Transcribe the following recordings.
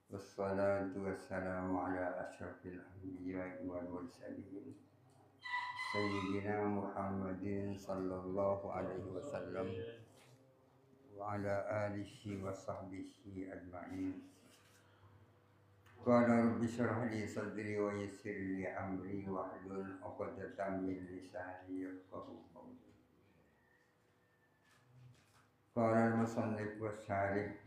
Wassalatu wassalamu ala asyrafil anbiya'i wal mursalin Sayyidina Muhammadin sallallahu alaihi wasallam wa ala alihi wa sahbihi ajma'in. Qala rabbi shrah li sadri wa yassir li amri wahlul 'uqdatam min lisani yafqahu qawli. Qala al-musannif wa syarih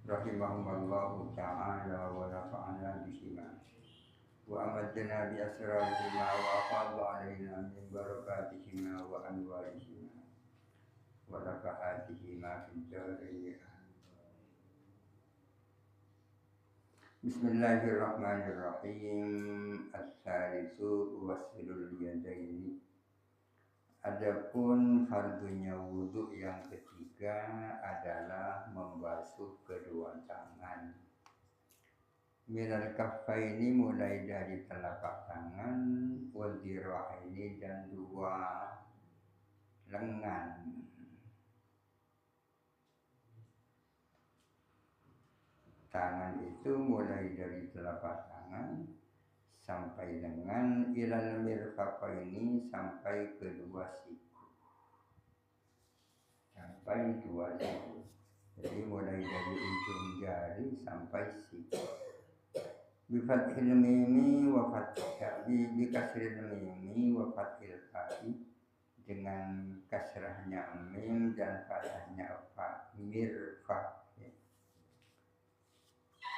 rahimahumullahu ta'ala wa nafa'ana bihima wa amadna bi asrarihima wa afadha alaina min barakatihima wa anwarihima wa nafa'atihima fid dharain. Bismillahirrahmanirrahim. As-salisu waslul yadaini. Adapun fardunya wudhu yang ketiga adalah membasuh kedua tangan. Minal kaffaini mulai dari telapak tangan, wal dhiraini dan dua lengan. Tangan itu mulai dari telapak tangan sampai dengan ilal mirfaqaini, sampai kedua siku. Sampai dua siku. Jadi mulai dari ujung jari sampai siku. Bi fathil mimi wa bi kasril mimi wa fathil fa'i, dengan kasrahnya mim dan fathahnya fa, mirfaq.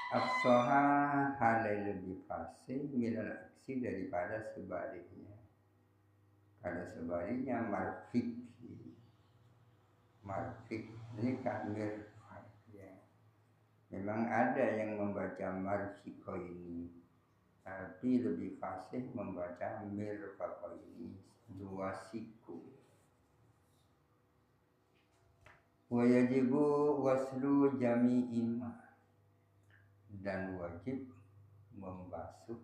Afsaha halai lebih fasih minal aksi daripada sebaliknya. Kalau sebaliknya marfik ini kan mirfaq ya. Memang ada yang membaca marfiko ini, tapi lebih fasih membaca mirfaqo ini, dua siku. Wa yajibu waslu jami'ima, dan wajib membasuh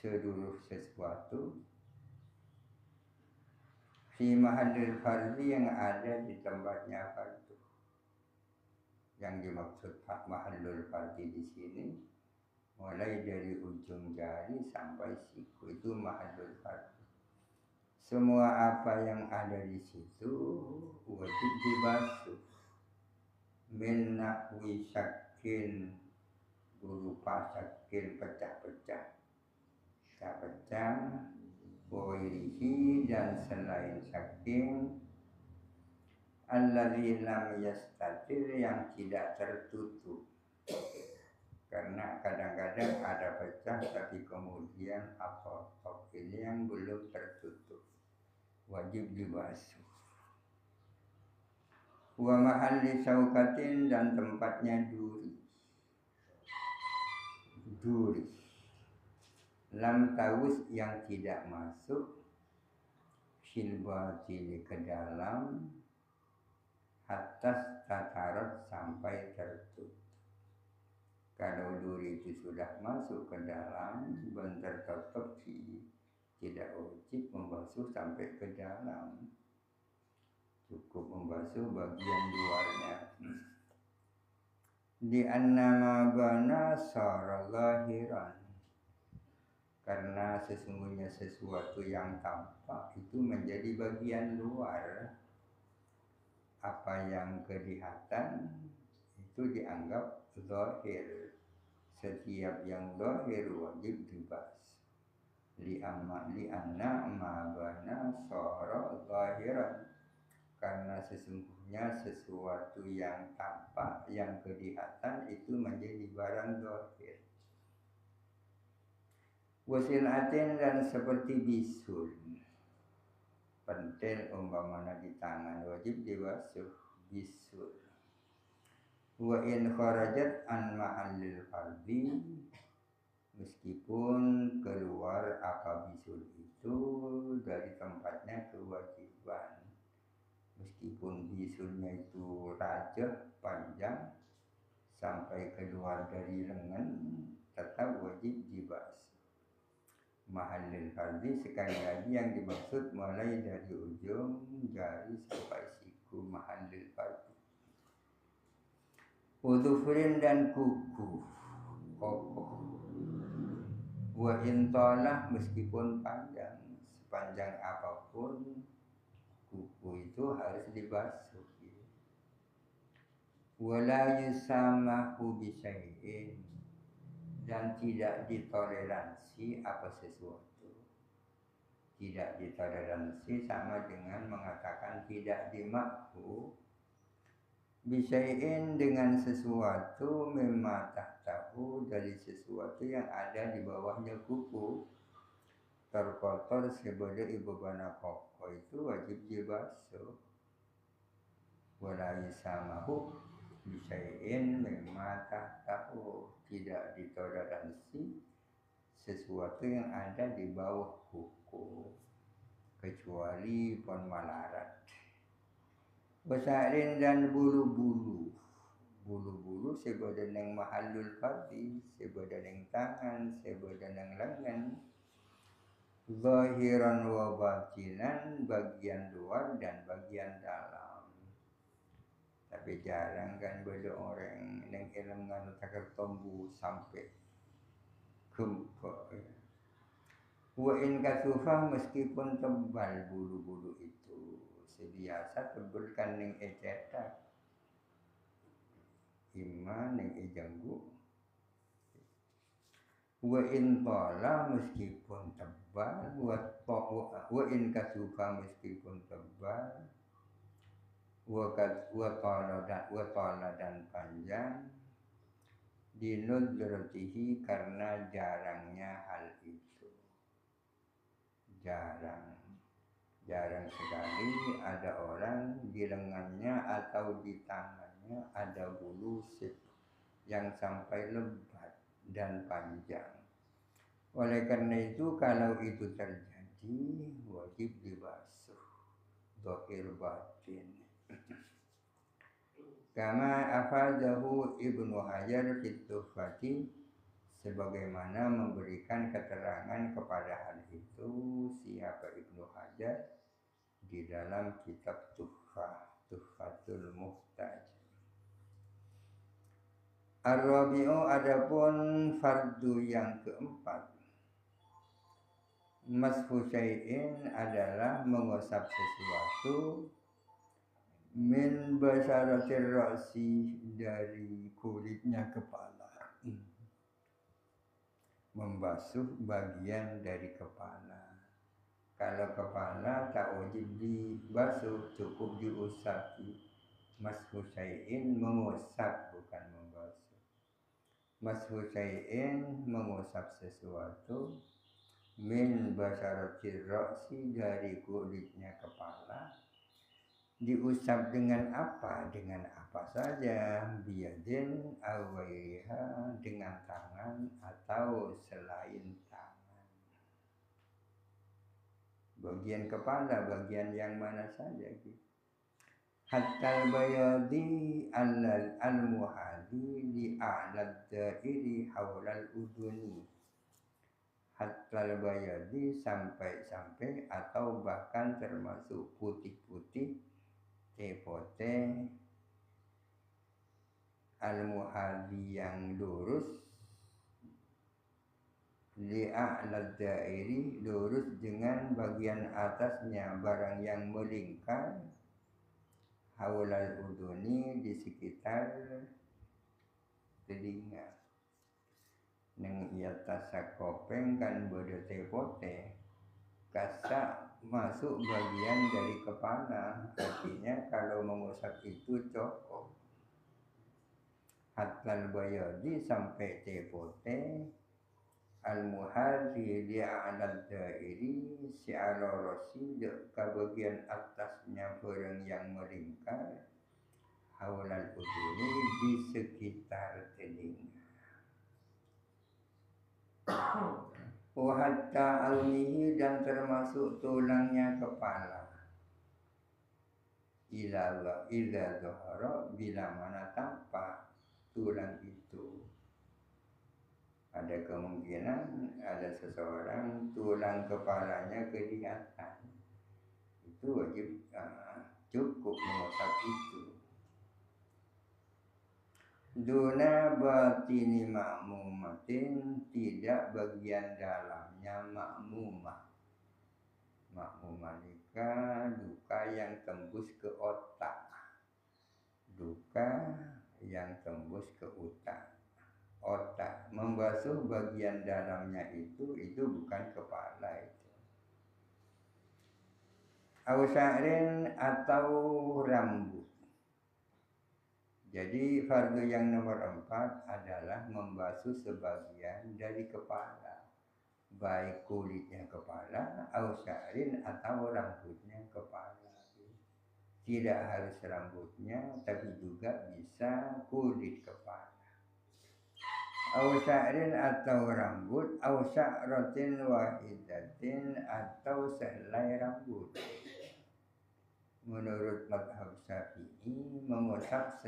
seluruh sesuatu fi mahallil fardhi, yang ada di tempatnya fardu. Yang dimaksud mahallul fardhi di sini mulai dari ujung jari sampai siku, itu mahallul fardhi. Semua apa yang ada di situ wajib dibasuh. Min nahwi syakin, berupa sakin pecah-pecah, wairihi, dan selain sakin, alladzi lam yastatir, yang tidak tertutup. Karena kadang-kadang ada pecah tapi kemudian apa ini yang belum tertutup, wajib dibasuh. Wa mahalli syaukatin, dan tempatnya duri. Lam tawus, yang tidak masuk, fil batini, ke dalam, atas tatarat, sampai tertutup. Kalau duri itu sudah masuk ke dalam dan tertutup, tidak wajib membasuh sampai ke dalam, cukup membasuh bagian luarnya. Di annama bana sara zahiran, karena sesungguhnya sesuatu yang tampak itu menjadi bagian luar. Apa yang kelihatan itu dianggap zahir. Setiap yang zahir wajib dibasuh. Li anna ma bana sara zahiran, karena sesungguhnya sesuatu yang tampak, yang kelihatan itu menjadi barang zahir. Wasilatin, dan seperti bisul, pentil umpamanya di tangan wajib dibasuh bisul. Wa in kharajat an mahallil fardhi, meskipun keluar apa bisul itu dari tempatnya kewajiban. Meskipun bisulnya itu rajah panjang sampai keluar dari lengan, tetap wajib dibasuh. Mahallil fardhi, sekali lagi yang dimaksud mulai dari ujung jari sampai siku, mahallil fardhi. Udhufrin, dan kuku. kokoh. Wa intalah meskipun panjang, sepanjang apapun kuku itu harus dibasuh. Wala yusamahu bisyai'in, dan tidak ditoleransi apa sesuatu. Tidak ditoleransi sama dengan mengatakan tidak dimakhu. Bisyai'in dengan sesuatu mimma tahtahu, dari sesuatu yang ada di bawahnya kuku. Terkotor sebagai ibu bana koko itu wajib dibasuh. Wala yusamahu bisyai'in mimma tahtahu, tidak ditoleransi sesuatu yang ada di bawah kuku kecuali pon malarat. Wasarin dan bulu-bulu. Bulu-bulu sebadan yang mahallul fardi, sebadan yang tangan, sebadan yang lengan. Zahiran wa batinan, bagian luar dan bagian dalam. Tapi jarang kan beda orang yang elengan takar tombu sampai gempok. Wa in kasufah, meskipun tebal bulu-bulu itu, sebiasa tebal kan ning ecetak. Ima ning ejanggu. Wa in tala, meskipun tebal, wa in kasufah, meskipun tebal, wa tala dan panjang, dinudratihi, karena jarangnya hal itu. Jarang sekali ada orang di lengannya atau di tangannya ada bulu yang sampai lebat dan panjang. Oleh karena itu kalau itu terjadi wajib dibasuh zahir batin. Kama afadahu Ibnu Hajar fit Tuhfati, sebagaimana memberikan keterangan kepada hal itu siapa Ibnu Hajar di dalam kitab Tuhfatul Muhtaj. Ar-Rabi'u, adapun fardu yang keempat, mashu syai'in adalah mengusap sesuatu min basyaratir ra'si, dari kulitnya kepala. Membasuh bagian dari kepala. Kalau kepala tak wajib dibasuh, cukup diusap. Mashu syai'in, mengusap bukan membasuh. Mashu syai'in, mengusap sesuatu min basyaratir ra'si, dari kulitnya kepala. Diusap dengan apa? Dengan apa saja. Biyadin awaiha, dengan tangan atau selain tangan. Bagian kepala, bagian yang mana saja. Hatta bayadi al-muhadi li a'lad da'iri hawlal uduni. Hatta bayadi, sampai atau bahkan termasuk putih-putih, tepote, al-muhadi yang lurus, li'a'lad da'iri, lurus dengan bagian atasnya barang yang melingkar, hawlal uduni, di sekitar telinga. Neng iya tasak kopeng kan bodo tepote, kasak masuk bagian dari kepala. Artinya kalau mengusap itu cukup. Hatta bayadi, sampai tepote, al-muhadi li'a'lad da'iri, si'alorosi, ke bagian atasnya barang yang melingkar, hawlal uduni, di sekitar telinga. Wa hatta alnihi, dan termasuk tulangnya kepala. Ila dhahara, bila mana tampak tulang itu. Ada kemungkinan ada seseorang tulang kepalanya kelihatan, itu wajib cukup mengusap itu. Duna batini makmumatin, tidak bagian dalamnya makmumah. Makmumah nikah duka yang tembus ke otak, duka yang tembus ke otak. Membasuh bagian dalamnya itu bukan kepala itu. Ausa'rin atau rambut. Jadi fardu yang nomor 4 adalah membasuh sebagian dari kepala, baik kulitnya kepala, ausa'rin atau rambutnya kepala. Tidak harus rambutnya, tapi juga bisa kulit kepala. Ausa'rin atau rambut, ausa'ratin wahidatin atau sehelai rambut. Menurut mazhab Syafi'i, mengusap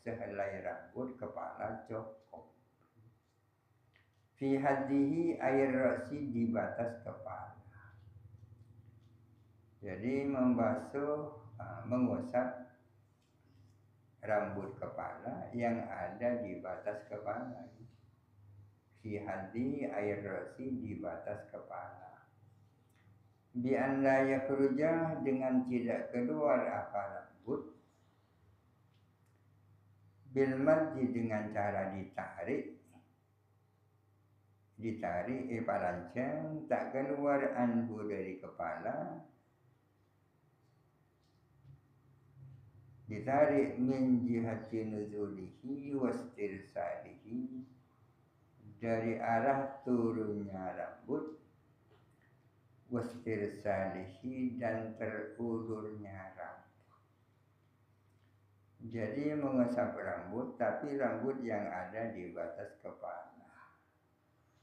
sehelai rambut kepala cukup. Fi haddihi air ra'si, di batas kepala. Jadi mengusap rambut kepala yang ada di batas kepala. Fi haddi air ra'si, di batas kepala. Bi an la yakhruja, dengan tidak keluar apa rambut, bil maddi, dengan cara ditarik palanceng, tak keluar anhu, dari kepala, ditarik min jihati nuzulihi wastirsalihi, dari arah turunnya rambut, wastirsalihi, dan terulurnya rambut. Jadi mengusap rambut, tapi rambut yang ada di batas kepala,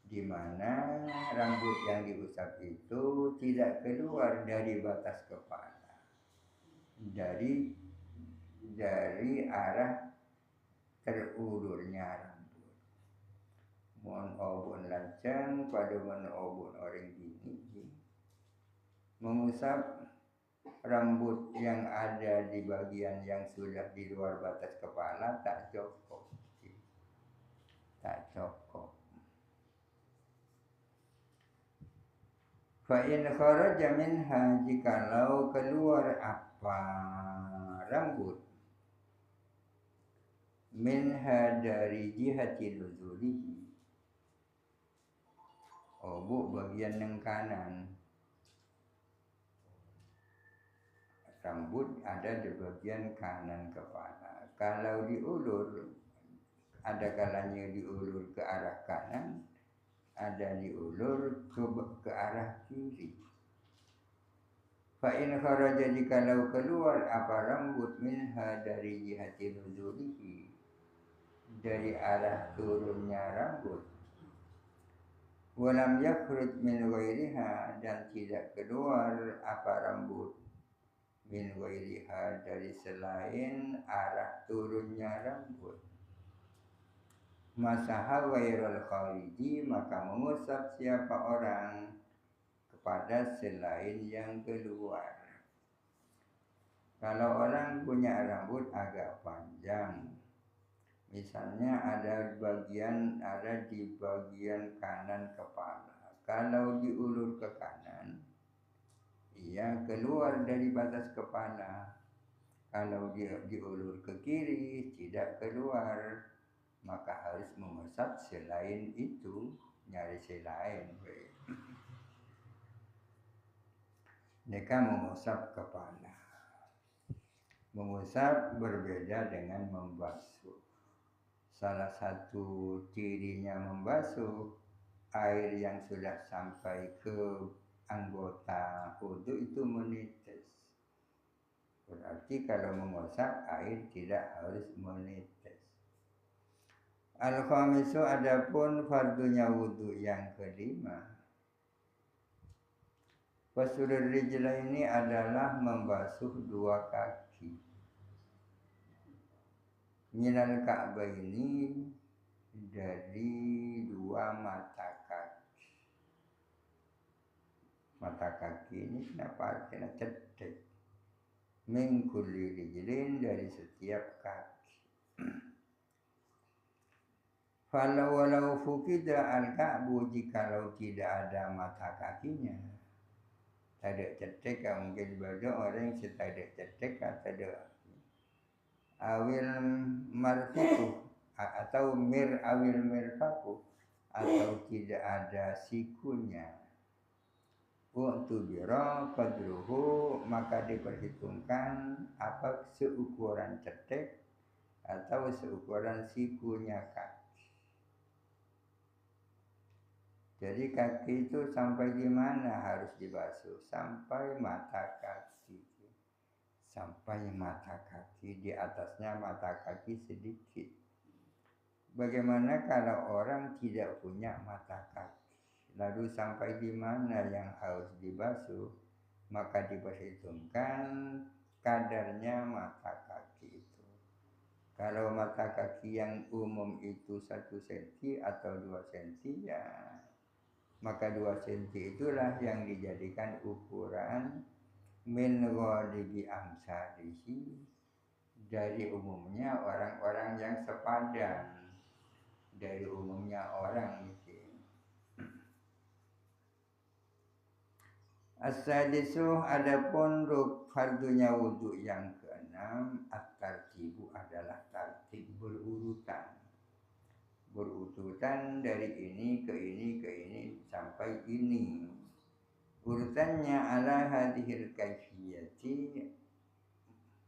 di mana rambut yang diusap itu tidak keluar dari batas kepala, dari arah terulurnya rambut. Mohon obon lancang pada mohon obon orang gini, mengusap rambut yang ada di bagian yang sudah di luar batas kepala tak cukup. Fa in kharaja minha, jikalau keluar apa rambut, minha, dari jihati nuzulihi, bagian yang kanan. Rambut ada di bagian kanan kepala. Kalau diulur, ada kalanya diulur ke arah kanan, ada diulur ke arah kiri. Fa in kharaja, jikalau keluar apa rambut, minha, dari jihati nuzulihi, dari arah turunnya rambut, walam yakhruj min ghairiha, dan tidak keluar apa rambut, min ghairiha, dari selain arah turunnya rambut, masaha ghairal khariji, maka mengusap siapa orang kepada selain yang keluar. Kalau orang punya rambut agak panjang, misalnya ada di bagian kanan kepala, kalau diulur ke kanan, ia keluar dari batas kepala. Kalau dia diulur ke kiri, tidak keluar, maka harus mengusap selain itu, nyari selain. Mereka mengusap kepala. Mengusap berbeda dengan membasuh. Salah satu cirinya membasuh, air yang sudah sampai ke anggota wudu itu menetes. Berarti kalau mengusap, air tidak harus menetes. Al-khamisu, adapun fardunya wudu yang kelima, wasulul rijlaini, adalah membasuh dua kaki. Minal ka'baini, dari dua mata kaki. Mata kaki ini kenapa kena cedek? Min kulli rijlin, dari setiap kaki. Walau fukida al-ka'bu, jikalau tidak ada mata kakinya, tidak cetek, mungkin beda orang yang tidak cetek atau tidak awil marfiku atau awil mirfaku, atau tidak ada sikunya, untuk biro kadruhu, maka diperhitungkan apa seukuran cetek atau seukuran sikunya kaki. Jadi kaki itu sampai di mana harus dibasuh? Sampai mata kaki. Sampai mata kaki, di atasnya mata kaki sedikit. Bagaimana kalau orang tidak punya mata kaki? Lalu sampai di mana yang harus dibasuh? Maka diperhitungkan kadarnya mata kaki itu. Kalau mata kaki yang umum itu 1 cm atau 2 cm, ya maka 2 cm itulah yang dijadikan ukuran min ghalibi amsalihi, dari umumnya orang-orang yang sepadan, dari umumnya orang itu. As-sadisu, adapun fardunya wudu yang keenam, at-tartibu adalah tartib berurutan. Berurutan dari ini ke ini ke ini sampai ini. Urutannya ala hadhil kaifiyati,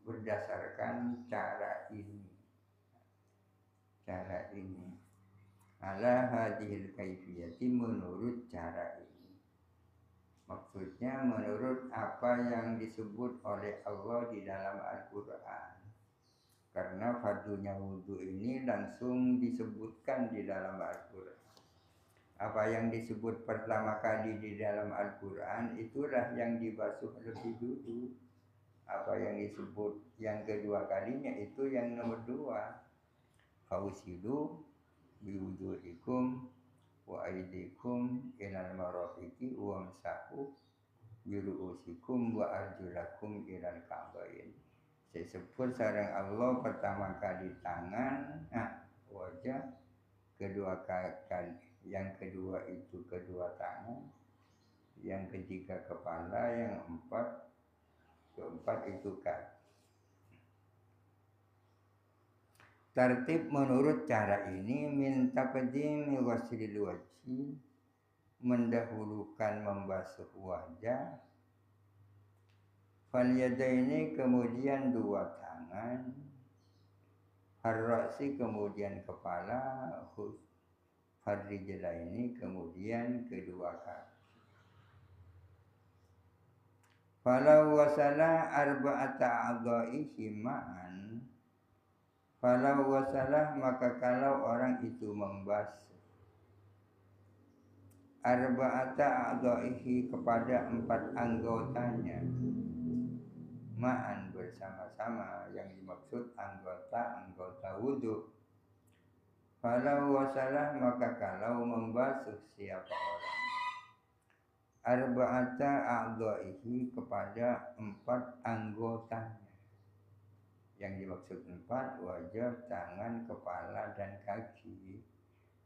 berdasarkan cara ini. Cara ini. Ala hadhil kaifiyati, menurut cara ini. Maksudnya menurut apa yang disebut oleh Allah di dalam Al-Quran. Karena fardunya wudu ini langsung disebutkan di dalam Al-Quran. Apa yang disebut pertama kali di dalam Al-Quran, itulah yang dibasuh lebih dulu. Apa yang disebut yang kedua kalinya, itu yang nomor 2. Fausilu biwudu'ikum wa aidikum ilal marafiqi wamsahu biru'usikum wa arjulakum ilal ka'bain. Disebut sareng Allah pertama kali tangan, wajah, kedua kali, yang kedua itu kedua tangan, yang ketiga kepala, yang keempat itu kaki. Tertib menurut cara ini, min taqdimi ghuslil wajhi, mendahulukan membasuh wajah, fal yadaini, kemudian 2 tangan, ar-ra'si, kemudian kepala, farrijlaini, kemudian kedua kaki. Falau wasalah arba'ata a'dha'ihi ma'an, falau wasalah, maka kalau orang itu membasuh arba'ata a'dha'ihi, kepada 4 anggotanya, ma'an, bersama-sama, yang dimaksud anggota wudu. Falau wasalah, maka kalau membasuh siapa orang arba'ata a'dha'ihi, kepada 4 anggotanya, yang dimaksud 4, wajah, tangan, kepala, dan kaki,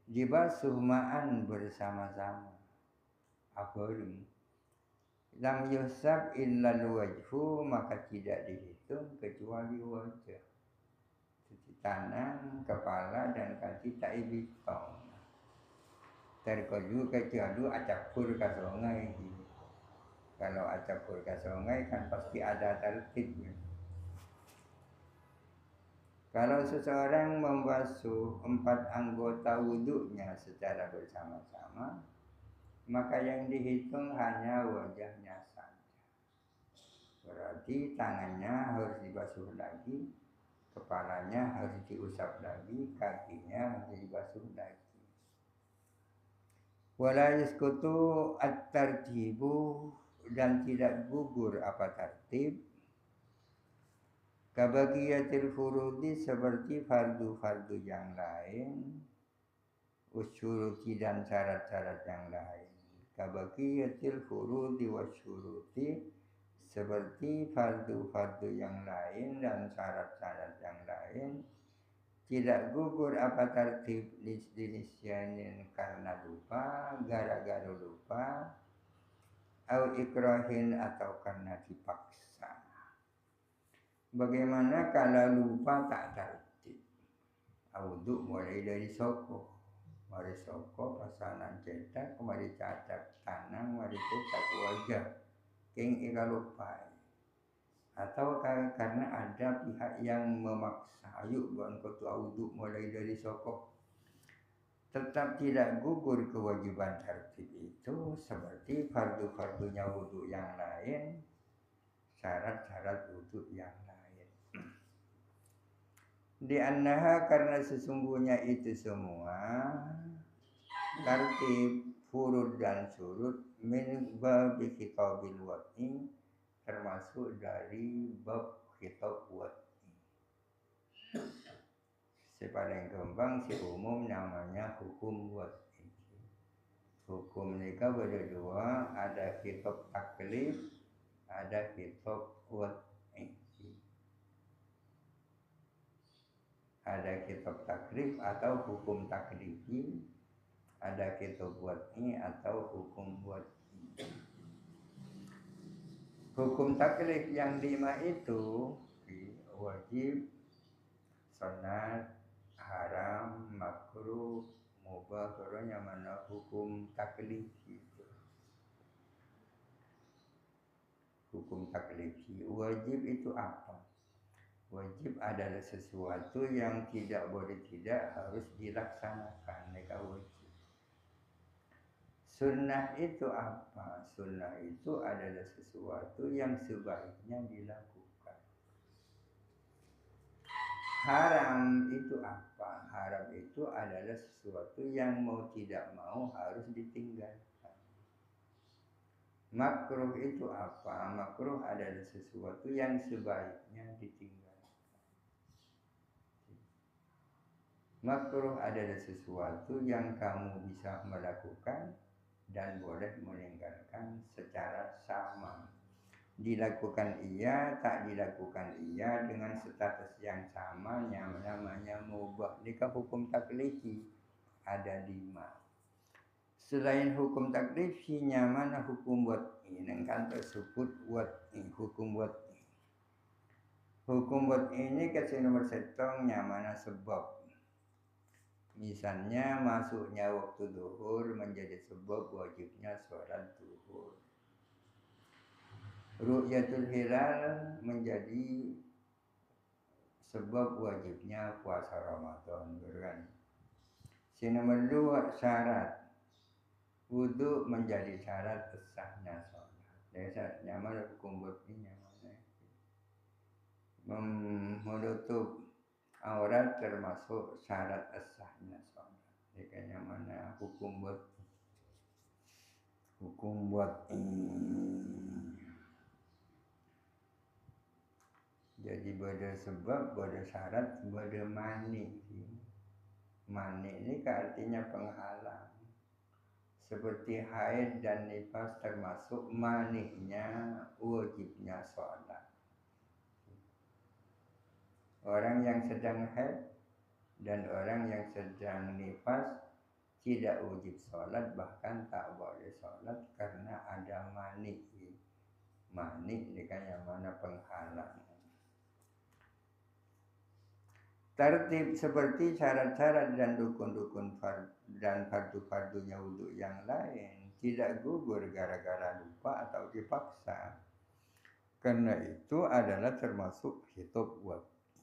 dibasuh ma'an, bersama-sama. Akhirnya lam yusab illal wajhu, maka tidak dihitung kecuali wajah. Cuci tangan, kepala, dan kaki tak ibitong. Terkoju kecuali acapur ke sungai. Kalau acapur ke sungai kan pasti ada tertibnya. Kalau seseorang membasuh 4 anggota wudhunya secara bersama-sama, maka yang dihitung hanya wajahnya saja. Berarti tangannya harus dibasuh lagi, kepalanya harus diusap lagi, kakinya harus dibasuh lagi. Wala yaskutu at-tartibu, dan tidak gugur apa tertib, kabagiyatil furudi, seperti fardu-fardu yang lain, usyuruti, dan syarat-syarat yang lain. Kabagiyatil furudi wasyuruti, seperti fardu-fardu yang lain dan syarat-syarat yang lain, Tidak gugur apa tertib dinisyanin karena lupa, gara-gara lupa, au ikrahin atau karena dipaksa. Bagaimana kalau lupa tak tertib? Wudhu mulai dari soko. Mari soko pasangan cetak, mari catak tanang, mari cetak wajah. King ika lupa. Atau karena ada pihak yang memaksa, ayo buat kau wudhu mulai dari soko. Tetap tidak gugur kewajiban tertib itu seperti fardu-fardunya wudhu yang lain, syarat-syarat wudhu yang lain. Di annaha karena sesungguhnya itu semua tertib, furud dan surut min babi khitabil wati termasuk dari bab khitab wati. Si paling gampang si umum namanya hukum wati. Hukum nikah ada dua, ada khitab taklif, ada khitab wati. Ada kitab takrif atau hukum taklifi, ada kitab wati atau hukum wati. Hukum taklif yang 5 itu wajib, sunat, haram, makruh, mubah, yang mana hukum taklifi itu. Hukum taklifi wajib itu apa? Wajib adalah sesuatu yang tidak boleh tidak harus dilaksanakan, mereka wajib. Sunnah itu apa? Sunnah itu adalah sesuatu yang sebaiknya dilakukan. Haram itu apa? Haram itu adalah sesuatu yang mau tidak mau harus ditinggalkan. Makruh itu apa? Makruh adalah sesuatu yang sebaiknya ditinggalkan. Makruh adalah sesuatu yang kamu bisa melakukan dan boleh meninggalkan secara sama. Dilakukan iya, tak dilakukan iya dengan status yang sama, namanya mubah. Ini kan hukum taklifi ada 5. Selain hukum taklifi, mana hukum wati? Yang kan tersebut wati, hukum wati. Hukum wati ini kasih nomor setong mana sebab. Misalnya masuknya waktu zuhur menjadi sebab wajibnya sholat zuhur. Ru'yatul hilal menjadi sebab wajibnya puasa Ramadan, kan? Nomor 2 syarat. Wudu menjadi syarat sahnya sholat. Dasarnya mana hukum buktinya mana? Menutup aurat termasuk syarat sahnya sholat. Kayaknya mana hukum buat jadi pada sebab, pada syarat, pada mani. Mani ini artinya penghalang. Seperti haid dan nifas termasuk maninya wajibnya sholat. Orang yang sedang haid dan orang yang sedang nifas tidak wajib sholat, bahkan tak boleh sholat karena ada mani. Mani ini kan yang mana penghalang. Tertib seperti syarat-syarat dan dukun-dukun dan fardu-fardunya wudhu yang lain tidak gugur gara-gara lupa atau dipaksa. Karena itu adalah termasuk khitab waqti.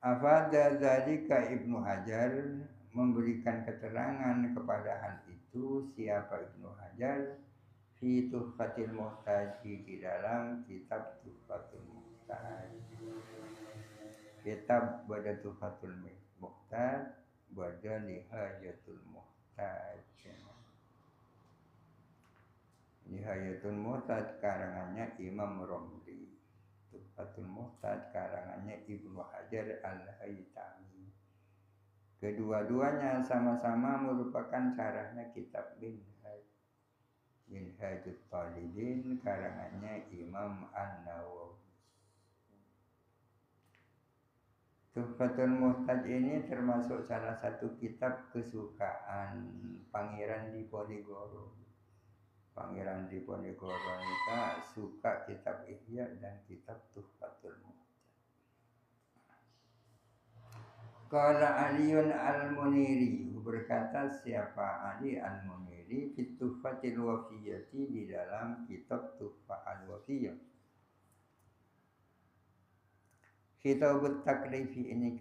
Afada dzalika Ibnu Hajar memberikan keterangan kepada hal itu siapa Ibnu Hajar fi Tuhfatil Muhtaj di dalam kitab Tuhfatul Muhtaj. Kitab pada Tuhfatul Muhtaj pada Nihayatul Muhtaj. Nihayatul Muhtaj karangannya Imam Romli. Tuhfatul Muhtaj karangannya Ibnu Hajar Al-Haytami. Kedua-duanya sama-sama merupakan syarahnya kitab Minhajut Talibin karangannya Imam An-Nawawi. Tuhfatul Muhtaj ini termasuk salah satu kitab kesukaan Pangeran Diponegoro. Pangeran Diponegoro kita suka kitab Ihya dan kitab Tuhfatul Muhtaj. Qala Aliun Al-Muniri, berkata siapa Ali Al-Muniri fi Tuhfatil Wafiyati, di dalam kitab Tuhfah Al-Wafiyah. Kitab Takrifi ini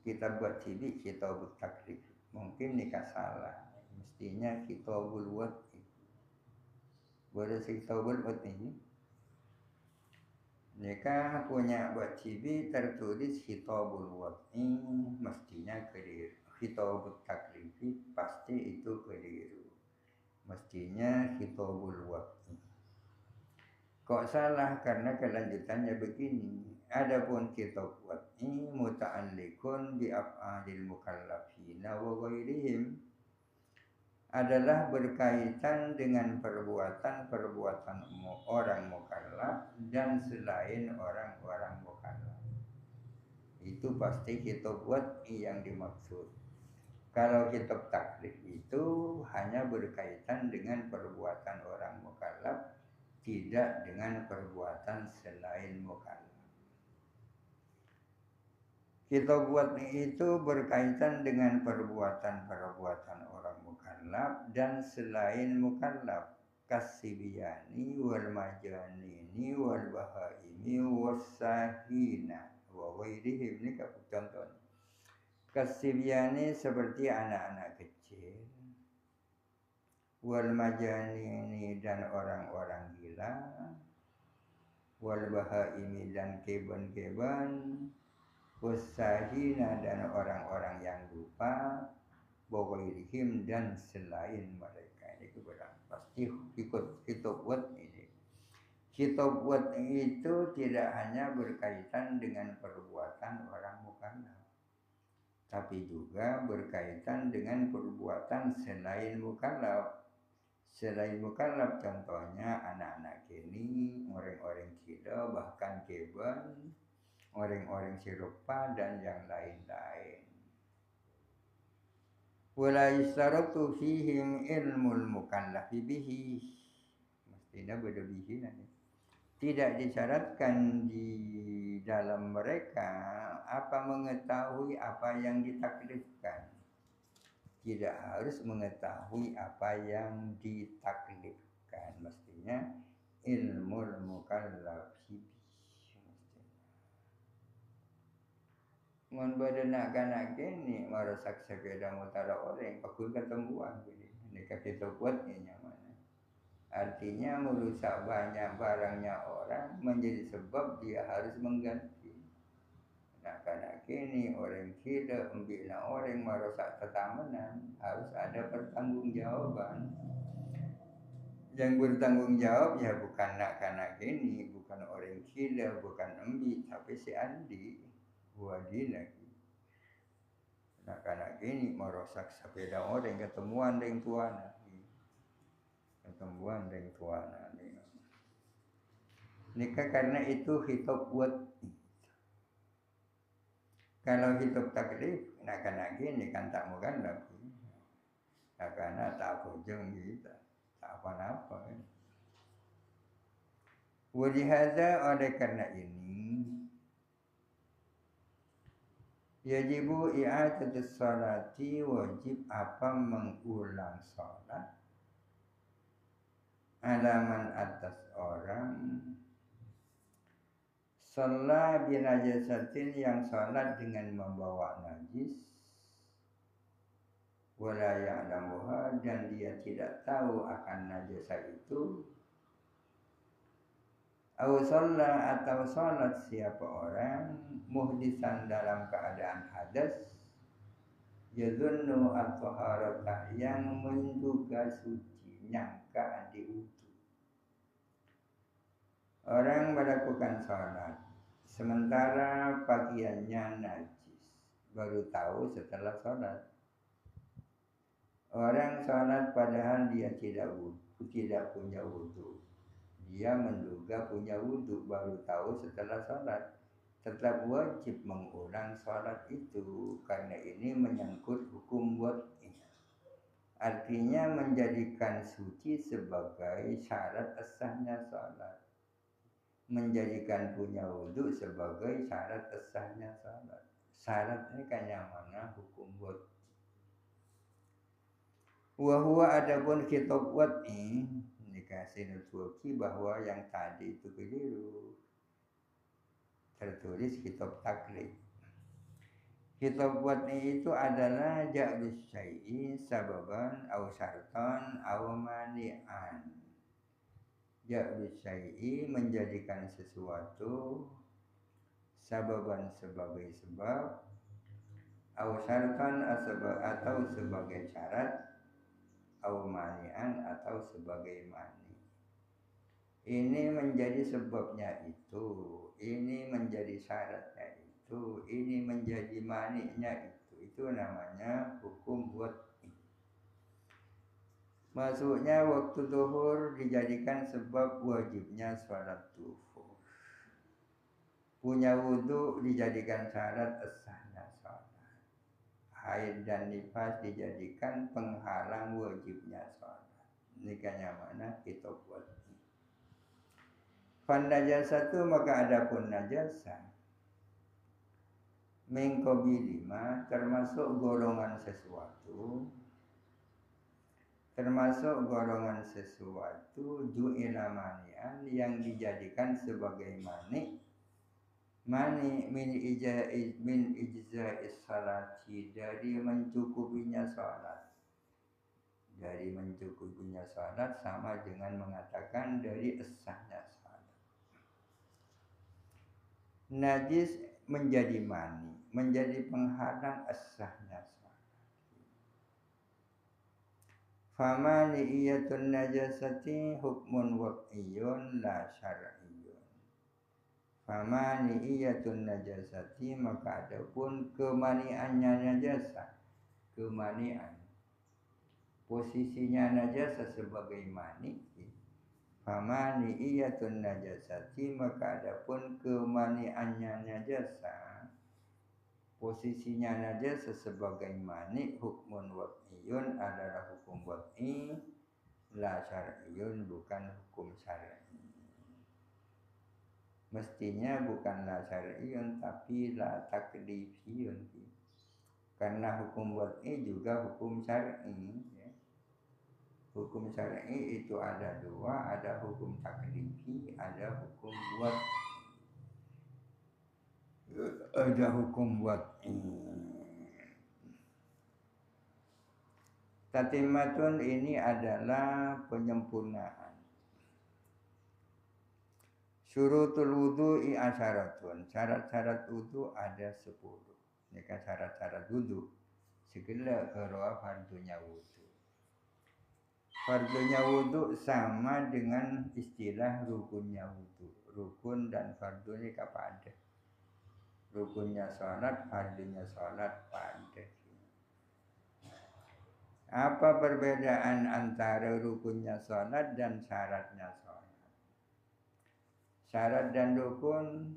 kita buat cilik Kitab Takrifi, mungkin nikah salah, mestinya Kitabul Wati. Boleh Kitabul Wati ini nikah punya buat cibi tertulis Kitabul Wati, mestinya keliru. Kitabul Takrifi pasti itu keliru, mestinya Kitabul Wati. Kok salah? Karena kelanjutannya begini. Adapun kitab wati muta'alliqun bi af'alil mukallafina wa ghairihim, adalah berkaitan dengan perbuatan-perbuatan orang mukallaf dan selain orang-orang mukallaf. Itu pasti kitab wati yang dimaksud. Kalau kitab taklif itu hanya berkaitan dengan perbuatan orang mukallaf, tidak dengan perbuatan selain mukallaf. Kitab wati itu berkaitan dengan perbuatan-perbuatan orang mukallaf dan selain mukallaf, kasibiyani wal majanini wal bahaimi wasahina wa ghairihim. Ini contoh. Kasibiyani seperti anak-anak kecil, wal majanini dan orang-orang gila, wal bahaimi dan keban-keban, wasahina dan orang-orang yang lupa, bawairihim dan selain mereka. Ini kebenaran pasti ikut kitab wat ini. Kitab wat itu tidak hanya berkaitan dengan perbuatan orang mukallaf, tapi juga berkaitan dengan perbuatan selain mukallaf. Selain mukallaf contohnya anak-anak kini, orang-orang gila, bahkan keban, orang-orang serupa dan yang lain-lain. Wala yustaratu fihim ilmul mukallafi bihi, mestinya beda bihi nanti. Tidak disyaratkan di dalam mereka apa mengetahui apa yang ditaklifkan. Tidak harus mengetahui apa yang ditaklifkan, mestinya ilmul mukallafi. Mun badana kana kene marasak sepeda motor orang pakul ketemuan gini. Ini kita buat ini mana. Artinya merusak banyak barangnya orang menjadi sebab dia harus mengganti. Nah kana kene orang kita membina orang marasak tetamanan, harus ada pertanggungjawaban. Yang bertanggung jawab ya bukan nak kana kene, bukan orang kita, bukan embi, tapi si Andi. Wadi lagi. Anak-anak ini merosak sepeda orang ketemuan dengan tuana. Ketemuan dengan tuana. Nikah karena itu hidup buat. Kalau hidup taklif, anak-anak ini kan tak mau gandap. Karena tak pujung kita, tak apa-apa. Walihada oleh karena ini, yajibu i'adatus salati, wajib apa mengulang salat, alaman atas orang salat binajasatin yang salat dengan membawa najis, wala ya'lamuha dan dia tidak tahu akan najasa itu, atau sholat atau sholat siapa orang muhdisan dalam keadaan hadas, yadhunnu at-taharatah yang menduga suci, nyangka diudu. Orang melakukan sholat sementara pakaiannya najis, baru tahu setelah sholat. Orang sholat padahal dia tidak punya wudu. Dia menduga punya wudu, baru tahu setelah sholat. tetap wajib mengulang sholat itu karena ini menyangkut hukum wad'i. Artinya menjadikan suci sebagai syarat sahnya sholat, menjadikan punya wudhu sebagai syarat sahnya sholat. Syaratnya kayak mana hukum wad'i. Wahwa adapun kitab wad'i dikasih nutuki bahwa yang tadi itu keliru, tertulis kitab taklid. Kitab wad'i itu adalah ja'lus syai'i sababan aw syartan aw mani'an. Ja'lus syai'i menjadikan sesuatu sababan sebagai sebab, aw syartan atau sebagai syarat, aw mani'an atau sebagai mani. Ini menjadi sebabnya itu, ini menjadi syaratnya itu, ini menjadi mani'nya itu namanya hukum wad'i. Masuknya waktu zuhur dijadikan sebab wajibnya sholat zuhur. Punya wudhu dijadikan syarat sahnya sholat. Haid dan nifas dijadikan penghalang wajibnya sholat. Ini kayaknya mana kitab wad'i. Fan najasatu maka adapun najasa mengkobi lima termasuk golongan sesuatu ju'ila mani'an yang dijadikan sebagai mani min ijza'is salati dari mencukupinya salat. Dari mencukupinya salat sama dengan mengatakan dari sahnya salat. Najis menjadi mani, menjadi penghalang sahnya salat. Famani'iyatun najasati hukmun wad'iyun la syar'iyyun. Famani'iyatun najasati maka adapun kemaniannya najasa, kemanian posisinya najasa sebagai mani. Famani'iyatun najasati maka adapun kemaniannya najasa, posisinya najasa sebagai mani, hukmun wad'iyun adalah hukum wad'i, la syar'iyyun bukan hukum syar'i. Mestinya bukan la syar'iyyun tapi la taklifiyun. Karena hukum wad'i juga hukum syar'i. Hukum syar'i itu ada dua, ada hukum taklifi, ada hukum wad'i. Ada hukum wad'i. Tatimatun ini adalah penyempurnaan. Syurutul wudu'i asyaratun. Syarat-syarat wudu ada 10. Ini kan syarat-syarat wudu. Segala keroa fardunya wudu. Fardunya wudu sama dengan istilah rukunnya wudu. Rukun dan fardu ini kapada. Rukunnya sholat, fardunya sholat pada. Apa perbedaan antara rukunnya sholat dan syaratnya sholat? Syarat dan rukun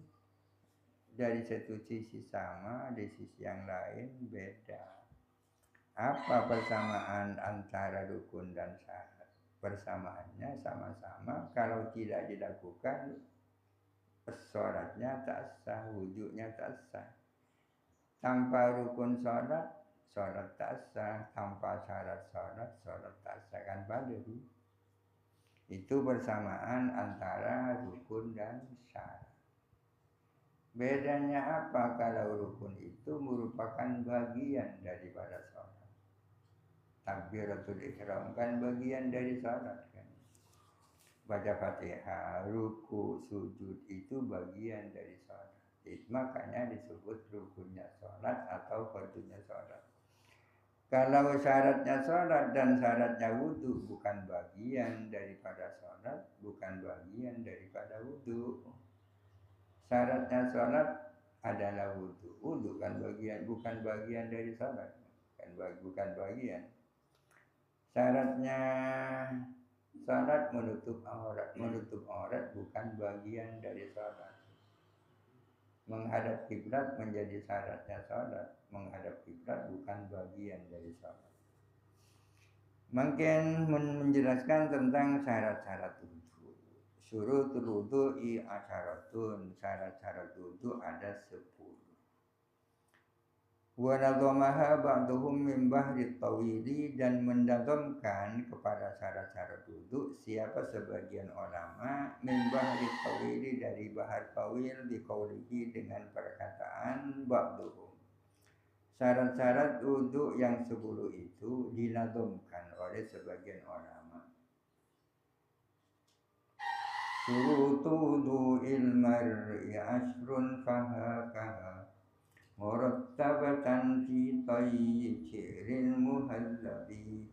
dari satu sisi sama, di sisi yang lain beda. Apa persamaan antara rukun dan syarat? Persamaannya sama-sama kalau tidak dilakukan sholatnya tak sah, wudhunya tak sah. Tanpa rukun sholat, sholat tak sah. Tanpa syarat sholat, sholat tak sah. Kan pada itu persamaan antara rukun dan syarat. Bedanya apa kalau rukun itu merupakan bagian daripada sholat. Takbiratul ihram kan bagian dari salat kan. Baca Fatihah, ruku, sujud itu bagian dari salat. Makanya disebut rukunnya salat atau fardunya salat. Kalau syaratnya salat dan syaratnya wudu bukan bagian daripada salat, bukan bagian daripada wudu. Syaratnya salat adalah wudu. Wudu kan bagian, bukan bagian dari salat. Kan bukan bagian. Syaratnya salat menutup aurat bukan bagian dari salat. Menghadap kiblat menjadi syaratnya salat. Menghadap kiblat bukan bagian dari salat. Mungkin menjelaskan tentang syarat-syarat wudu. Syurutul wudu'i asyaratun. Syarat-syarat wudu ada 10. Wa nadhamaha ba'duhum min bahri tawili, dan mendadamkan kepada syarat-syarat wudu siapa sebagian ulama min bahri tawili dari bahar tawil biqaulihi dengan perkataan ba'duhum. Syarat-syarat wudu yang 10 itu dinadhamkan oleh sebagian ulama. Syurutu wudu'il mar'i ashrun fahakaha murattabatan fi tayyirin muhallabi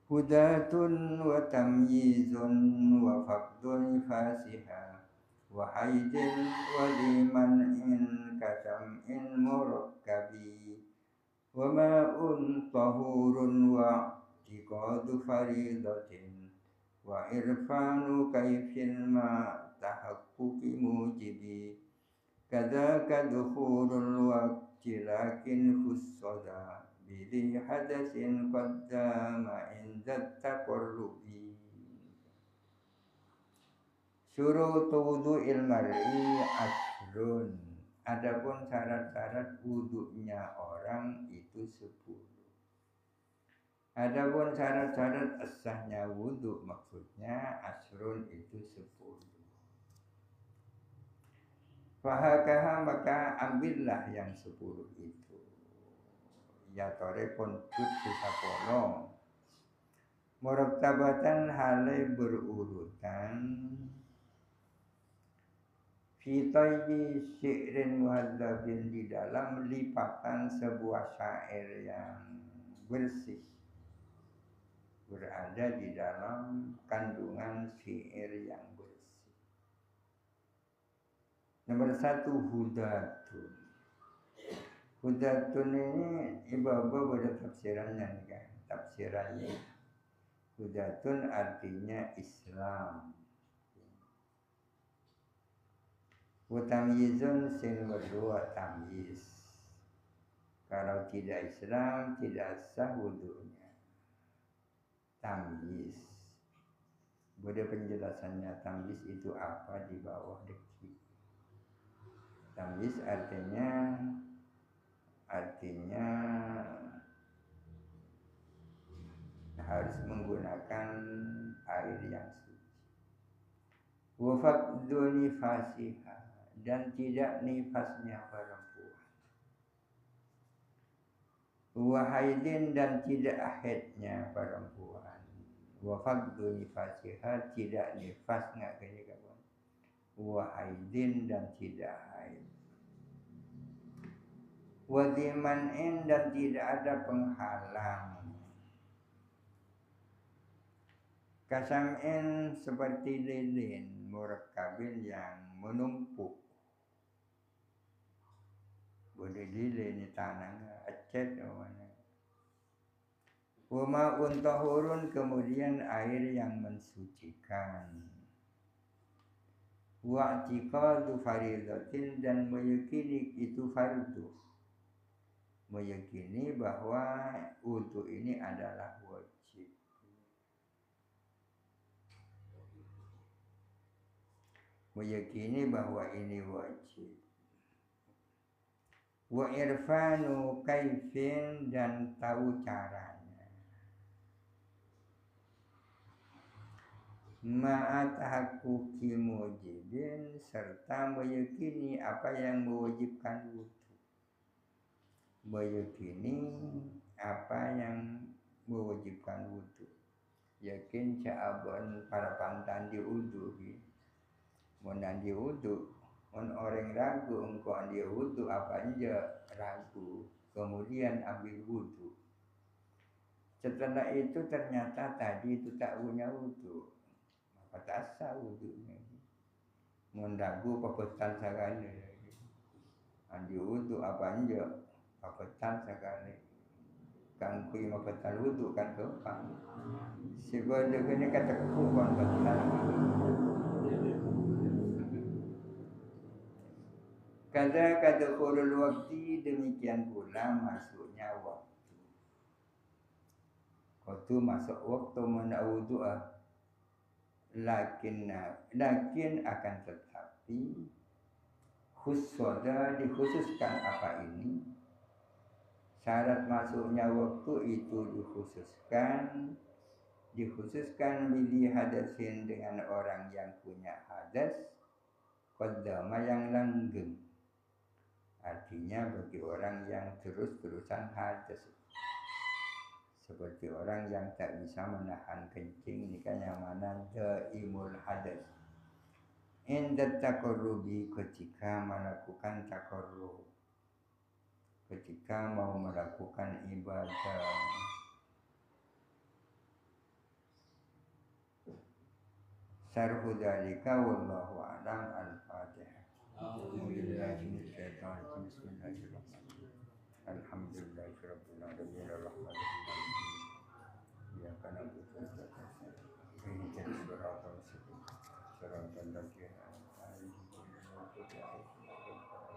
hudatun wa tamyizun wa faqdun fasiha wa haidin wa liman'in kasam'in murakkabi wa ma'un tahurun wa i'tiqadu faridatin wa irfanu kaifin ma tahaqquqi mujibi kadzaka dukhulul waqti lakin fussada bidhi hadasin qaddama inda taqarrubi. Syurutu wudu'il mar'i asrun. Adapun syarat-syarat wudunya orang itu 10. Adapun syarat-syarat sahnya wudu maksudnya asrun itu 10. Fahakaha, maka ambillah yang 10 itu. Ya torepon tut sisapono. Murattabatan hale berurutan. Fitayyi syi'rin muhadzabin, di dalam lipatan sebuah syair yang bersih. Berada di dalam kandungan syair yang bersih. Nomor 1 hudatun. Hudatun ini ibu-ibu pada tafsirannya nih kan. Tafsirannya hudatun artinya Islam. Wa tamyizun sin wa tamyiz. Kalau tidak Islam tidak sah wudunya. Tamyiz. Beda penjelasannya tamyiz itu apa di bawah deki. Tamyiz artinya harus menggunakan air yang suci. Wa faqdu nifasiha, dan tidak nifasnya perempuan. Wa haidin, dan tidak haidnya perempuan. Wa faqdu nifasiha, tidak nifas enggak kayak kawan. Wa haidin, dan tidak haid. Wa diman'in, dan tidak ada penghalang. Kasam'in, seperti lilin, murakkabin yang menumpuk. Boleh lilin tanahnya acet mana. Wa ma'un tahurun, kemudian air yang mensucikan. Wa i'tiqadu faridatin, dan meyakini itu fardu. Meyakini bahwa wudu ini adalah wajib. Meyakini bahwa ini wajib. Wa irfanu kaifin, dan tahu caranya. Ma'at hakuki mujibin, serta meyakini apa yang mewajibkan wudu. Meyakini apa yang mewajibkan wudu. Yakin ca'abon para pantan di wudu. Munan di wudu, mun orang ragu engkau dia wudu apa aja ragu, kemudian ambil wudu. Setelah itu ternyata tadi itu tak punya wudu, maka tak sah wudunya. Mun ragu papetan sekali, andi wudu apa aja papetan sekali. Kan kui papetan wudu kan kepang. Sebab dia kata kupon papetan. Kadzaka dukhulul waqti, demikian pula masuknya waktu. Waktu masuk waktu menawudu'ah. Lakin akan tetapi khusoda dikhususkan apa ini? Syarat masuknya waktu itu dikhususkan bili hadasin dengan orang yang punya hadas qaddama yang langgeng. Artinya bagi orang yang terus-terusan hadas, seperti orang yang tak bisa menahan kencing, ini kan yang mana daimul hadas. Indat taqarrubi, ketika melakukan taqarrub, ketika mau melakukan ibadah. Syarhu dzalika wallahu a'lam. Al-Fatihah. Bismillahirrahmanirrahim. Alhamdulillahirabbil alamin arrahmanirrahim. Iyyaka na'budu wa iyyaka nasta'in. Ihdinas siratal mustaqim. Siratal ladzina an'amta 'alaihim ghairil maghdubi 'alaihim waladdallin.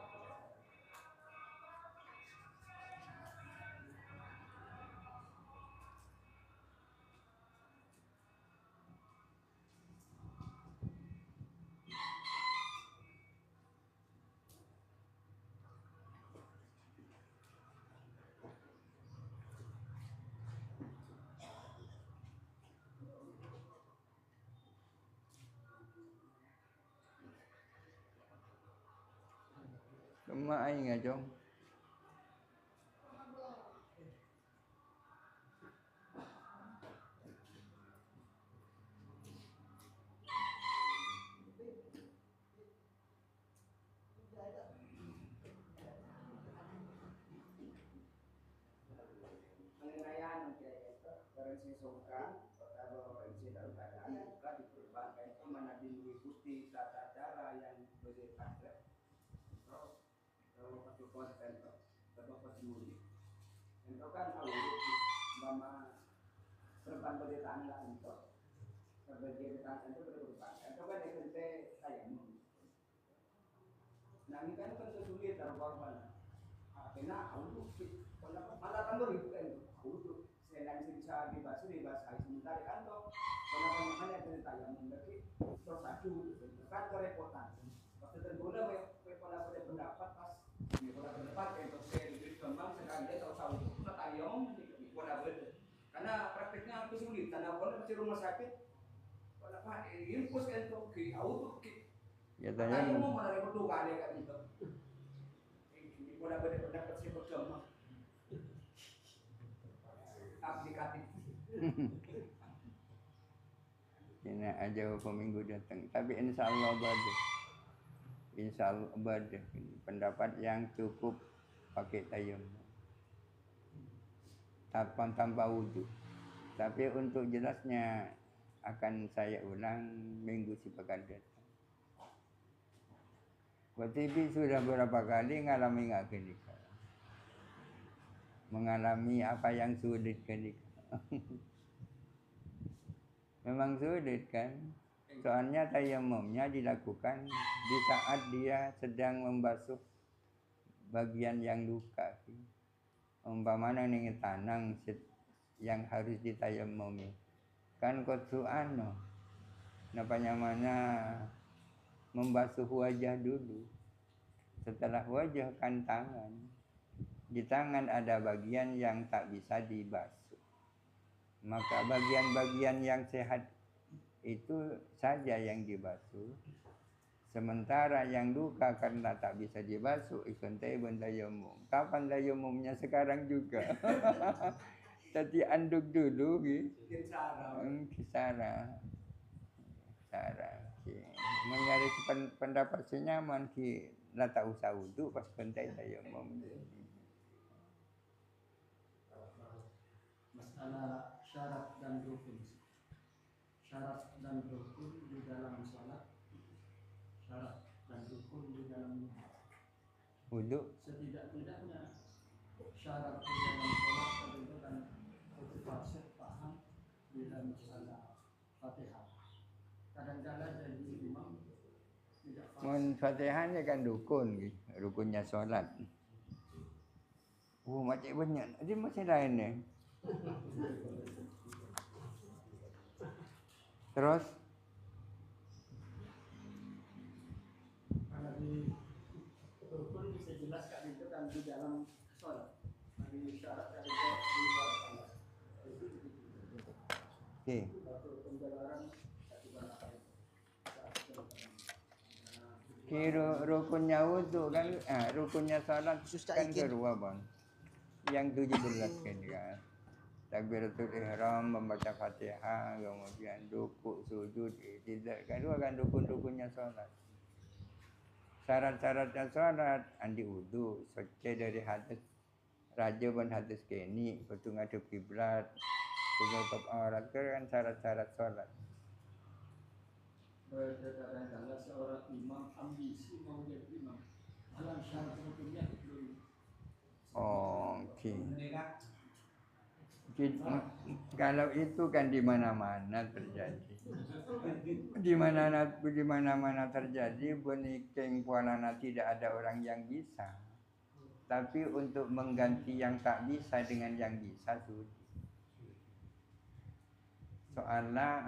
Cuma aing aja. Karena prakteknya kesulitan, apalagi di rumah sakit, apa infus untuk ki auto ki. Ya tanya mau mana repot tuh kali kan itu. Ini pula pendapat si berjamaah aplikatif. Ini aja minggu datang, tapi insya Allah badai. Insya Allah badai. Pendapat yang cukup pakai tayamum tanpa wudhu. Tapi untuk jelasnya akan saya ulang minggu si pekan datang. WTB sudah berapa kali ngalami nggak gini? Mengalami apa yang sulit gini? Memang sulit kan? Soalnya tayamumnya dilakukan di saat dia sedang membasuh bagian yang luka. Umpamanya ning tanang yang harus ditayamumi kan kotuan napanya mana membasuh wajah dulu, setelah wajah kan tangan. Di tangan ada bagian yang tak bisa dibasuh, maka bagian-bagian yang sehat itu saja yang dibasuh. Sementara yang luka karena tak bisa dibasuh, ikon tayamum tayamum. Kapan tayamumnya? Sekarang juga. Tadi anduk dulu, kisara. Mencari pendapat senyaman ki, lah tak usah wudhu pas kontai tayamum. Masalah syarat dan rukun. Syarat dan rukun di dalam salat. Syarat dan rukun di dalam wudhu. Setidak-tidaknya syarat di dalam sholat tentu kan fasih paham di dalam masalah Fatihah. Kadang-kadang jadi imam tidak Mun Fatihahnya kan rukun gitu, rukunnya sholat. Macam banyak. Ini masih lain ni. Terus Karena di rukun bisa jelas Kak itu kan di dalam sholat. Di syarat Kak itu di luar sholat. okey. Rukunnya wudu kan, rukunnya salat kan kedua bang. Yang 17 kan. Takbiratul ihram, membaca Fatihah, kemudian rukuk, sujud, i'tidal. Kedua kan rukun-rukunnya salat. Syarat-syaratnya salat andi wudu, suci dari hadas raja ban hadas keni, betul ngadep kiblat, tutup aurat kan syarat-syarat salat. Kadang-kadang seorang imam ambisi mau jadi imam. Dalam syarat rukunnya belum. Okey. Kalau itu kan di mana-mana terjadi. Di mana-mana terjadi, benikeng pualana tidak ada orang yang bisa. Tapi untuk mengganti yang tak bisa dengan yang bisa sudah. Soalnya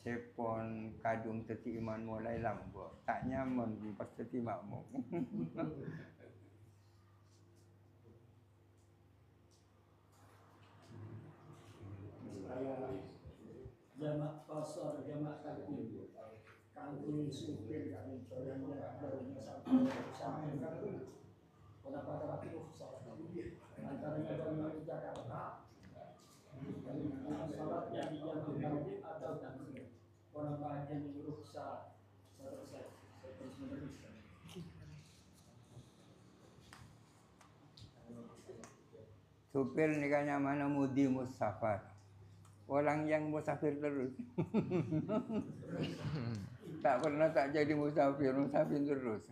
sepon kadung teti iman mulai lambok. Tak nyaman pas teti makmum. Jamak pasar, jamak kaki, kaki supir, kaki corongnya, barunya sampai pada itu antaranya dari Jakarta, salat yang wajib atau takbir, orang bagian yang ruksa, terus meneruskan. Supir nikahnya mana mudi musafar. Orang yang musafir terus. Tak pernah tak jadi musafir terus.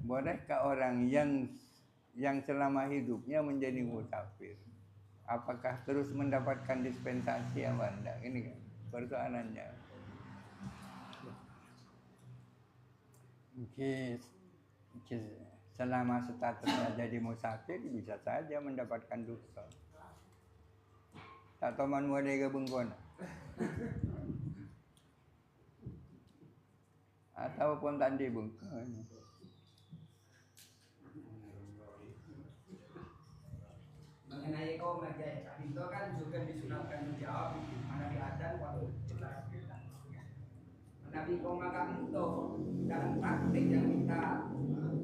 Bolehkah orang yang selama hidupnya menjadi musafir? Apakah terus mendapatkan dispensasi yang mana? Ini kan persoalannya. Selama statusnya jadi musafir bisa saja mendapatkan dosa. Tak tahu mana ada bengkon. Ataupun tak ada bengkon. Mengenai kaum Nabi itu kan juga disunatkan menjawab mana di adan waktu Nabi kaum Nabi itu dalam praktik yang kita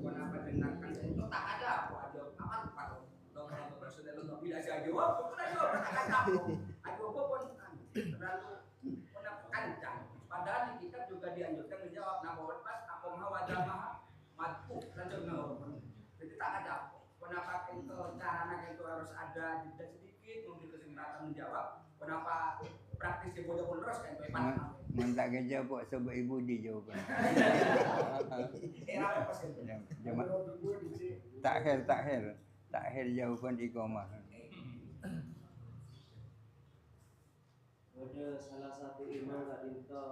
kenapa dengarkan itu tak ada apa kalau presiden untuk bila saya jawab tak ada apa pun terlalu kencang padahal kita juga dianjurkan menjawab nama pas apa mau ada matu lanjut jadi tak ada kenapa itu caranya itu harus ada jeda sedikit memberi kesempatan menjawab kenapa praktis bodoh pun terus kan Mentak kerja buat sebab ibu di jawapan. Takhir jawapan iqamah. Ada salah satu imam tadi itu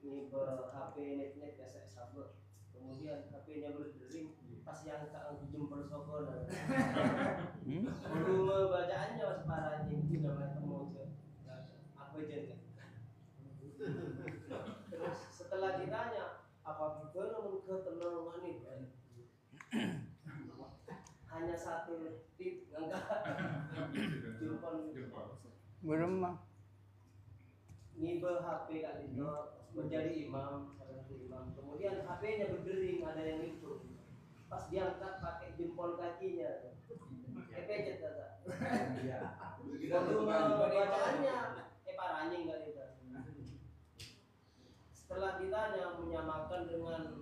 ngiber HP net biasa sabar. Kemudian HP-nya berdering pas yang tak jempol sokol. Volume bacaannya was parahnya itu namanya temu apa aja. Terus setelah ditanya apa namun ketenangan ini hanya satu tip enggak jempol Beremah ngibel HP kali itu menjadi imam kemudian HP-nya berdering ada yang itu pas diangkat pakai jempol kakinya pejet kata volume bacaannya parahnya enggak itu setelah ditanya menyamakan dengan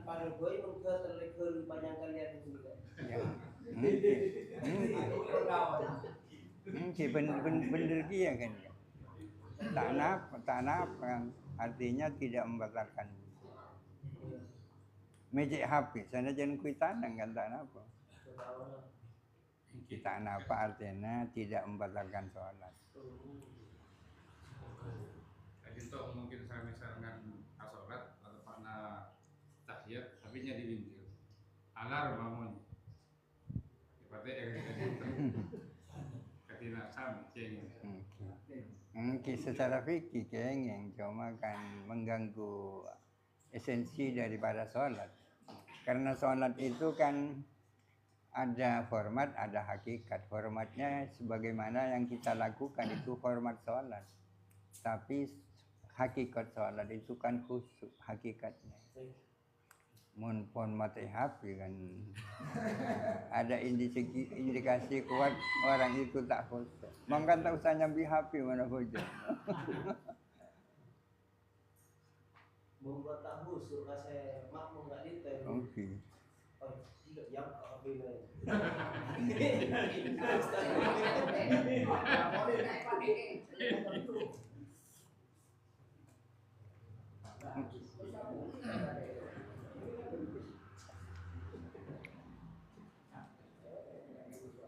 pada boy muka terleker banyak kalian juga bener dia kan tak napa artinya tidak membatalkan mejek HP sana jangan kuitanang kan tak napa kita napa artinya tidak membatalkan sholat. Jadi untuk mungkin saya misalkan sholat atau pada tahiyat tapi nya diwintil. Alar mamon. Ipate katina sam cengeng. Mungkin secara fikih kengeng, cuma kan mengganggu esensi daripada sholat. Karena sholat itu kan ada format, ada hakikat. Formatnya sebagaimana yang kita lakukan itu format sholat. Tapi hakikat sholat itu kan khusyuk hakikatnya. Mun pon mati HP kan ada indikasi kuat orang itu tak khusyuk. Mungkin tak usah nyambi HP mana khusyuk. Membuat tak khusyuk rasa makmum nggak detail. Oke. Oh, tidak yang HP lain.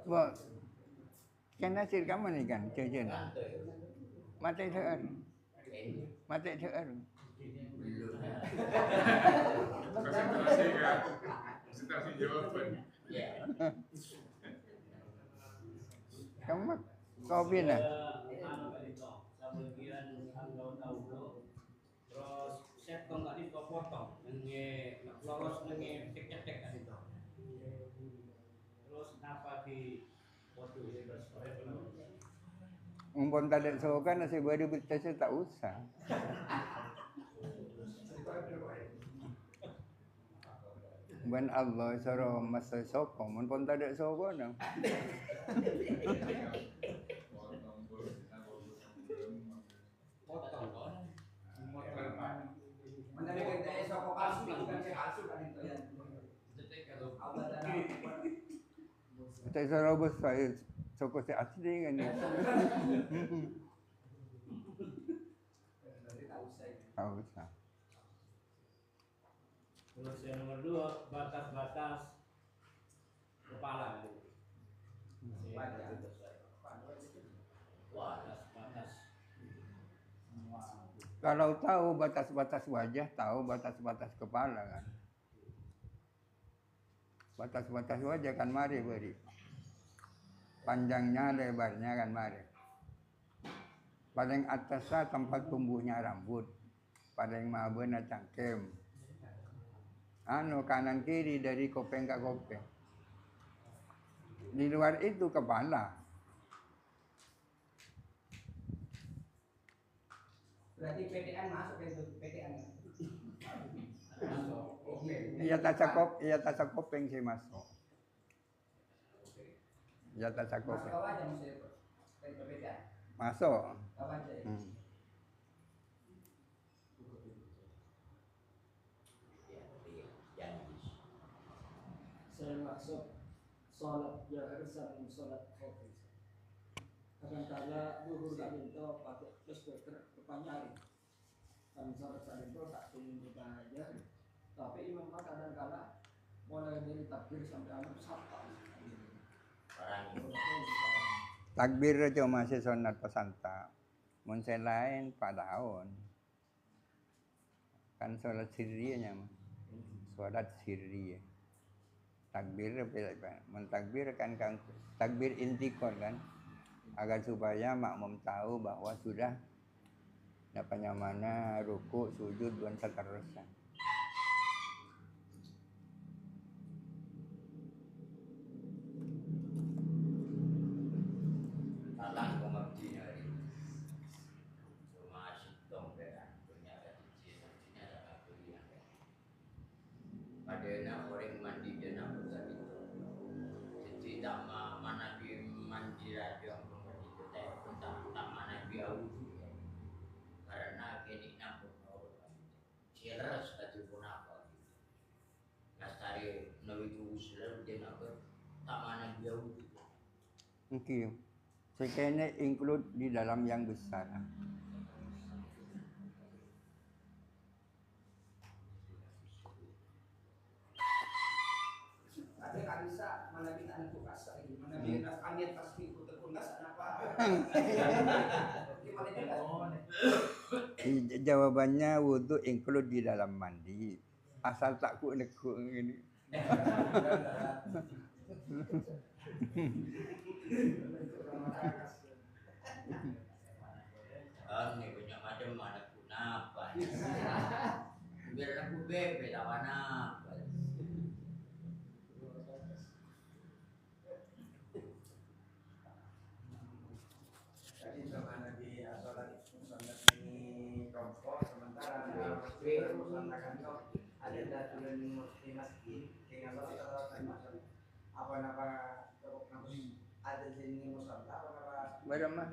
Wah, kena sir kamu nih kan, jajan. Mati teer. Mati teer. Konsentrasi jawaban. Kamu kopi lah. Sebagian anggau tahu terus set kong tadi kau potong nge lolos nge cek kan itu. Terus kenapa di foto ini Umpun tak sokan nasi baru bercasa tak usah. Ben Allah suruh masa sokong, umpun tak ada sokong. potong kan? Menjadi kita sokok palsu bukan cek palsu kan itu ya. Tak suruh besar sokong si asli kan. Tak usah. Terus yang nomor 2 batas-batas kepala itu. Batas-batas. Kalau tahu batas-batas wajah, tahu batas-batas kepala kan. Batas-batas wajah kan mari beri. Panjangnya, lebarnya kan mari. Paling atasnya tempat tumbuhnya rambut. Paling mabena cangkem. Kanan kiri dari kopeng ke kopeng. Di luar itu kepala. Berarti PTN masuk itu PTN. Iya tasa kopeng sih masuk. Iya tasa kopeng. Masuk aja mesti PTN. Masuk. Kapan aja. Saya maksud sholat jahar sholat khofif. Kadang-kadang duhur tadi itu pakai speaker kepanjang. Kami sholat tadi itu tak tunggu aja. Tapi imam kadang-kadang mulai dari takbir sampai akhir sapa. Takbir itu masih sunat pesanta. Mun lain padahon. Kan sholat sirrinya mah. Sholat sirri. Takbir mentakbir kan takbir intikor kan agar supaya makmum tahu bahwa sudah dapatnya mana ruku sujud dan seterusnya. Alang pengabdi hari cuma asyik beran punya ada cincin ada kuliah padahal orang mandi jenah bersatu jadi tak mana di mandi radio itu tak tak mana dia karena kini nampun orang jelas aja pun apa lastari nawi itu usul jenah tak mana dia Mungkin sekene include di dalam yang besar. Ada kalisa mana kita anak kasa ini mana kita kalian pasti ikut terkundas apa? Gimana juga? Jawabannya wudhu include di dalam mandi. asal tak ku nekuk ini. Ini banyak macam ada kenapa? Biar aku bebe lawan apa? Tadi sama di sholat ini kelompok sementara ada daturan di masjid dengan sholat apa ada sini musola apa Berapa?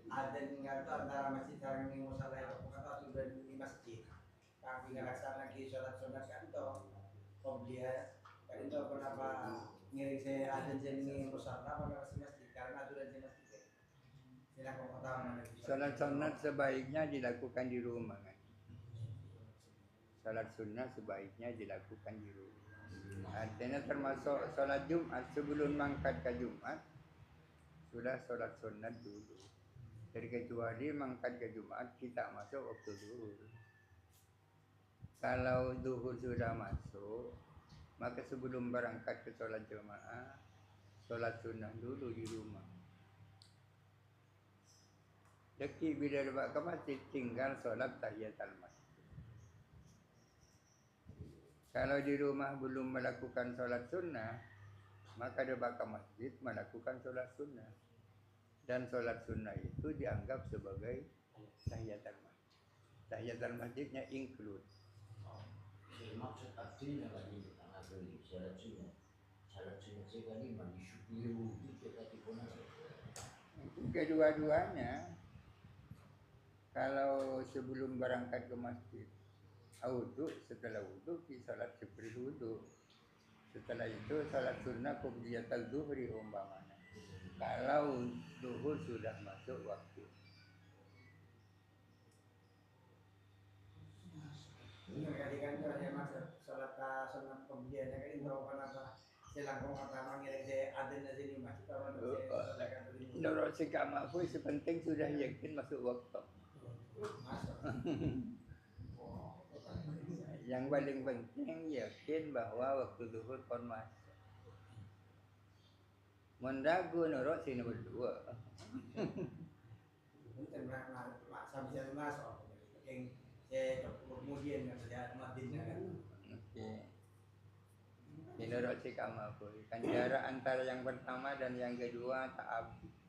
ada nggak antara masjid sarang ini musola itu kata sudah di masjid tapi ngerasa lagi sholat kan toh dia kan itu kenapa ngiring saya ada sini musola apa masjid karena aturan di masjid silakan pertama Salat sunat sebaiknya dilakukan di rumah kan? Salat sunnah sebaiknya dilakukan di rumah. Artinya termasuk salat Jumat sebelum mangkat ke Jumat sudah salat sunat dulu. Terkecuali mangkat ke Jumat kita masuk waktu zuhur. Kalau zuhur sudah masuk, maka sebelum berangkat ke salat jemaah, salat sunnah dulu di rumah. Jadi bila lepas ke masjid tinggal solat tahiyatul masjid. Kalau di rumah belum melakukan solat sunnah, maka dia ke masjid melakukan solat sunnah. Dan solat sunnah itu dianggap sebagai tahiyatul masjid. Tahiyatul masjidnya include. Maksud artinya tadi tengah beli salat sunnah sekali mandi syukur itu tadi pun. Kedua-duanya. Kalau sebelum berangkat ke masjid, wudu, setelah wudu, salat seperti wudu. Setelah itu salat sunnah qobliyatul zuhri umpamanya. Kalau zuhur sudah masuk waktu. ini kan hanya maksud salat sunat qobliyah kan itu apa silangkong pertama ngiring saya ada di sini masjid Menurut sikap makfui sepenting sudah yakin masuk waktu. Yang paling penting yakin bahwa waktu zuhur kon masuk. Mendagu nurut sini berdua. Sampai masuk yang kemudian yang Madinah kan. Oke. Menurut sikap makfui kan jarak antara yang pertama dan yang kedua tak habis.